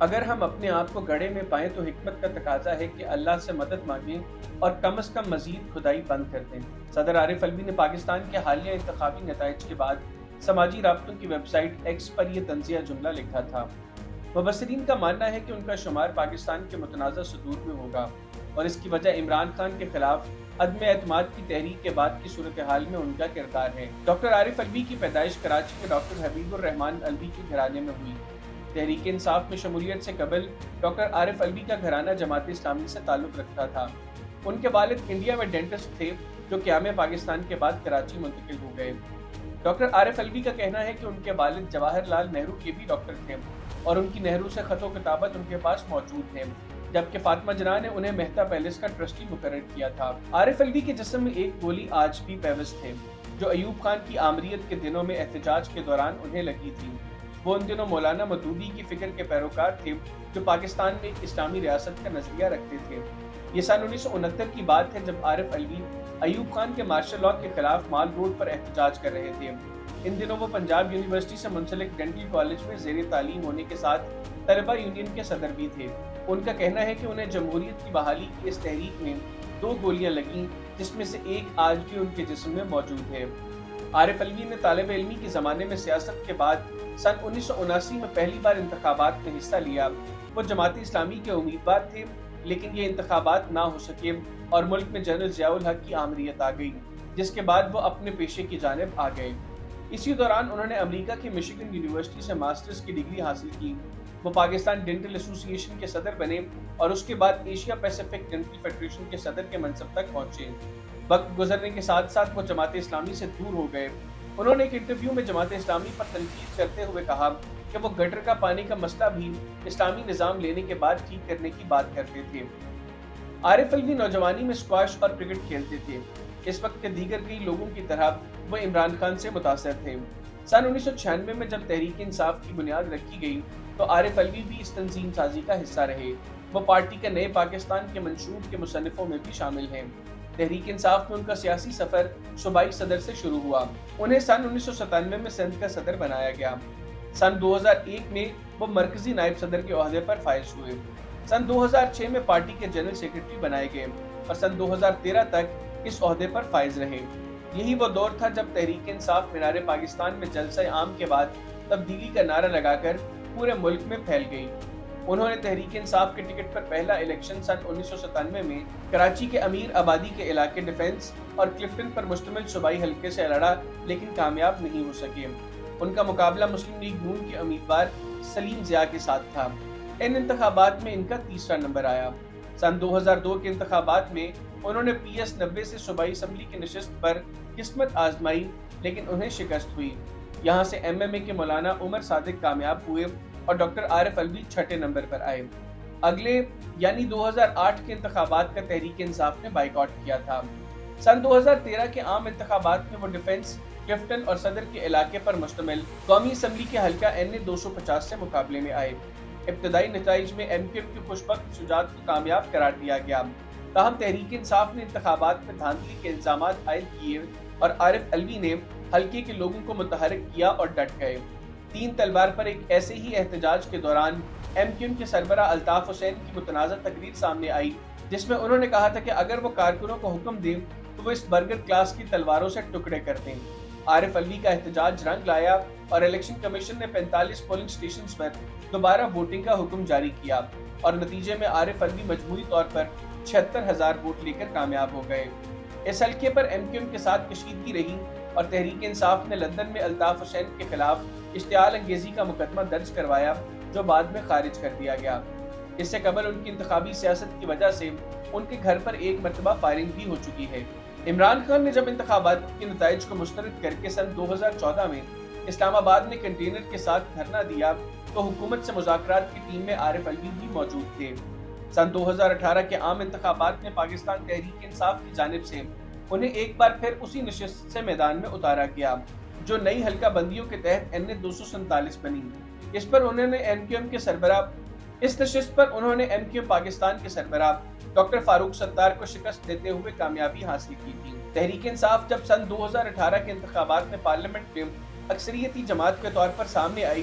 اگر ہم اپنے آپ کو گڑھے میں پائیں تو حکمت کا تقاضا ہے کہ اللہ سے مدد مانگیں اور کم از کم مزید کھدائی بند کر دیں۔ صدر عارف الوی نے پاکستان کے حالیہ انتخابی نتائج کے بعد سماجی رابطوں کی ویب سائٹ ایکس پر یہ طنزیہ جملہ لکھا تھا۔ مبصرین کا ماننا ہے کہ ان کا شمار پاکستان کے متنازع صدور میں ہوگا اور اس کی وجہ عمران خان کے خلاف عدم اعتماد کی تحریک کے بعد کی صورتحال میں ان کا کردار ہے۔ ڈاکٹر عارف الوی کی پیدائش کراچی کے ڈاکٹر حبیب الرحمان الوی کے گھرانے میں ہوئی۔ تحریک انصاف میں شمولیت سے قبل ڈاکٹر عارف الوی کا گھرانہ جماعت اسلامی سے تعلق رکھتا تھا۔ ان کے والد انڈیا میں ڈینٹسٹ تھے جو قیام پاکستان کے بعد کراچی منتقل ہو گئے۔ ڈاکٹر عارف الوی کا کہنا ہے کہ ان کے والد جواہر لال نہرو کے بھی ڈاکٹر تھے اور ان کی نہرو سے خط و کتابت ان کے پاس موجود ہیں، جبکہ فاطمہ جناح نے انہیں مہتا پیلس کا ٹرسٹی مقرر کیا تھا۔ عارف الوی کے جسم میں ایک گولی آج بھی پیوست ہے جو ایوب خان کی آمریت کے دنوں میں احتجاج کے دوران انہیں لگی تھی۔ وہ ان دنوں مولانا مودودی کی فکر کے پیروکار تھے جو پاکستان میں ایک اسلامی ریاست کا نظریہ رکھتے تھے۔ یہ سن 1969 کی بات ہے جب عارف الوی ایوب خان کے مارشل لاء کے خلاف مال روڈ پر احتجاج کر رہے تھے۔ ان دنوں وہ پنجاب یونیورسٹی سے منسلک ڈینٹل کالج میں زیر تعلیم ہونے کے ساتھ طلبہ یونین کے صدر بھی تھے۔ ان کا کہنا ہے کہ انہیں جمہوریت کی بحالی کی اس تحریک میں 2 گولیاں لگیں جس میں سے ایک آج بھی ان کے جسم میں موجود ہے۔ عارف الوی نے طالب علمی کے زمانے میں سیاست کے بعد سن 1979 میں پہلی بار انتخابات میں حصہ لیا۔ وہ جماعت اسلامی کے امیدوار تھے لیکن یہ انتخابات نہ ہو سکے اور ملک میں جنرل ضیاء الحق کی آمریت آ گئی، جس کے بعد وہ اپنے پیشے کی جانب آ گئے۔ اسی دوران انہوں نے امریکہ کی مشیگن یونیورسٹی سے ماسٹرز کی ڈگری حاصل کی۔ وہ پاکستان ڈینٹل ایسوسی ایشن کے صدر بنے اور اس کے بعد ایشیا پیسیفک ڈینٹل فیڈریشن کے صدر کے منصب تک پہنچے۔ وقت گزرنے کے ساتھ ساتھ وہ جماعت اسلامی سے دور ہو گئے۔ انہوں نے ایک انٹرویو میں جماعت اسلامی پر تنقید کرتے ہوئے کہا کہ وہ گٹر کا پانی کا مسئلہ بھی اسلامی نظام لینے کے بعد ٹھیک کرنے کی بات کرتے تھے۔ عارف الوی نوجوانی میں اسکواش اور کرکٹ کھیلتے تھے۔ اس وقت کے دیگر کئی لوگوں کی طرح وہ عمران خان سے متاثر تھے۔ سن 1996 میں جب تحریک انصاف کی بنیاد رکھی گئی تو عارف الوی بھی اس تنظیم سازی کا حصہ رہے۔ وہ پارٹی کے نئے پاکستان کے منشور کے مصنفوں میں بھی شامل ہیں۔ تحریک انصاف میں ان کا سیاسی سفر صوبائی صدر سے شروع ہوا۔ انہیں سن 1997 میں سندھ کا صدر بنایا گیا۔ سن 2001 میں وہ مرکزی نائب صدر کے عہدے پر فائز ہوئے۔ سن 2006 میں پارٹی کے جنرل سیکرٹری بنائے گئے اور سن 2013 تک اس عہدے پر فائز رہے۔ یہی وہ دور تھا جب تحریک انصاف مینار پاکستان میں جلسہ عام کے بعد تبدیلی کا نعرہ لگا کر پورے ملک میں پھیل گئی۔ انہوں نے تحریک انصاف کے ٹکٹ پر پہلا الیکشن سن 1997 میں کراچی کے امیر آبادی کے علاقے ڈیفنس اور کلفٹن پر مشتمل صوبائی حلقے سے لڑا لیکن کامیاب نہیں ہو سکے۔ ان کا مقابلہ مسلم لیگ نون کے امیدوار سلیم ضیاء کے ساتھ تھا۔ ان انتخابات میں ان کا تیسرا نمبر آیا۔ سن 2002 کے انتخابات میں انہوں نے پی ایس 90 سے صوبائی اسمبلی کی نشست پر قسمت آزمائی لیکن انہیں شکست ہوئی۔ یہاں سے ایم ایم اے کے مولانا عمر صادق کامیاب ہوئے اور ڈاکٹر عارف الوی چھٹے نمبر پر آئے۔ اگلے یعنی 2008 کے انتخابات کا تحریک انصاف نے بائیکاٹ کیا تھا۔ سن 2013 کے عام انتخابات میں وہ ڈیفنس، کلفٹن اور صدر کے علاقے پر مشتمل قومی اسمبلی کے حلقہ این اے 250 سے مقابلے میں آئے۔ ابتدائی نتائج میں ایم کیو ایم کی خوشبخت شجاعت کو کامیاب قرار دیا گیا، تاہم تحریک انصاف نے انتخابات میں دھاندلی کے الزامات عائد کیے اور عارف الوی نے حلقے کے لوگوں کو متحرک کیا اور ڈٹ گئے۔ 3 تلوار پر ایک ایسے ہی احتجاج کے دوران ایم کیو ایم کے سربراہ الطاف حسین کی متنازع تقریر سامنے آئی جس میں انہوں نے کہا تھا کہ اگر وہ کارکنوں کو حکم دیں تو وہ اس برگر کلاس کی تلواروں سے ٹکڑے کر دیں۔ عارف الوی کا احتجاج رنگ لایا اور الیکشن کمیشن نے 45 پولنگ سٹیشنز پر دوبارہ ووٹنگ کا حکم جاری کیا اور نتیجے میں عارف الوی مجموعی طور پر 76,000 ووٹ لے کر کامیاب ہو گئے۔ اس حلقے پر ایم کیو ایم کے ساتھ کشیدگی رہی اور تحریک انصاف نے لندن میں الطاف حسین کے خلاف اشتعال انگیزی کا مقدمہ درج کروایا جو بعد میں خارج کر دیا گیا۔ اس سے قبل ان کی انتخابی سیاست کی وجہ سے ان کے گھر پر ایک مرتبہ فائرنگ بھی ہو چکی ہے۔ عمران خان نے جب انتخابات کے نتائج کو مسترد کر کے سن 2014 میں اسلام آباد میں کنٹینر کے ساتھ دھرنا دیا تو حکومت سے مذاکرات کی ٹیم میں عارف الوی بھی موجود تھے۔ سن 2018 کے عام انتخابات میں پاکستان تحریک انصاف کی جانب سے انہیں ایک بار پھر اسی نشست سے میدان میں اتارا گیا جو نئی حلقہ بندیوں کے تحت این اے 247 بنی۔ اس نشست پر انہوں نے ایم کیو پاکستان کے سربراہ ڈاکٹر فاروق ستار کو شکست دیتے ہوئے کامیابی حاصل کی تھی۔ تحریک انصاف جب سن 2018 کے انتخابات میں پارلیمنٹ میں اکثریتی جماعت کے طور پر سامنے آئی